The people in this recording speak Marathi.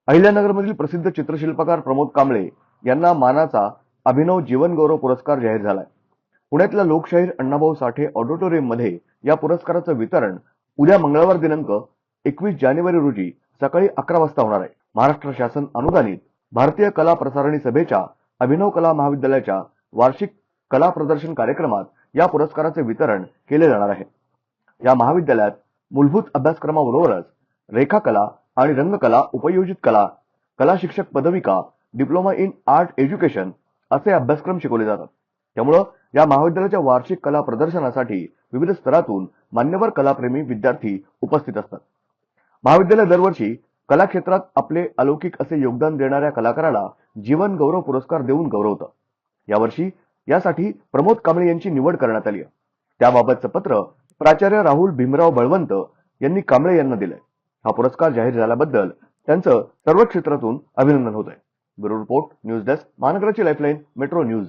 अहिल्यानगरमधील प्रसिद्ध चित्रशिल्पकार प्रमोद कांबळे यांना मानाचा अभिनव जीवन गौरव पुरस्कार जाहीर झालाय. पुण्यातल्या लोकशाहीर अण्णाभाऊ साठे ऑडिटोरियम मध्ये या पुरस्काराचं वितरण उद्या मंगळवार दिनांक 21 जानेवारी रोजी सकाळी 11 वाजता होणार आहे. महाराष्ट्र शासन अनुदानित भारतीय कला प्रसारणी सभेच्या अभिनव कला महाविद्यालयाच्या वार्षिक कला प्रदर्शन कार्यक्रमात या पुरस्काराचे वितरण केले जाणार आहे. या महाविद्यालयात मूलभूत अभ्यासक्रमाबरोबरच रेखाकला आणि रंगकला, उपयोजित कला, कला शिक्षक पदविका, डिप्लोमा इन आर्ट एज्युकेशन असे अभ्यासक्रम शिकवले जातात. त्यामुळे या महाविद्यालयाच्या वार्षिक कला प्रदर्शनासाठी विविध स्तरातून मान्यवर कलाप्रेमी विद्यार्थी उपस्थित असतात. महाविद्यालय दरवर्षी कला क्षेत्रात आपले अलौकिक असे योगदान देणाऱ्या कलाकाराला जीवन गौरव पुरस्कार देऊन गौरवतं. यावर्षी यासाठी प्रमोद कांबळे यांची निवड करण्यात आली आहे. त्याबाबतचं पत्र प्राचार्य राहुल भीमराव बळवंत यांनी कांबळे यांना दिलंय. हा पुरस्कार जाहीर झाल्याबद्दल त्यांचं सर्व क्षेत्रातून अभिनंदन होत आहे. ब्युरो रिपोर्ट, न्यूज डेस्क, महानगराची लाईफलाईन, मेट्रो न्यूज.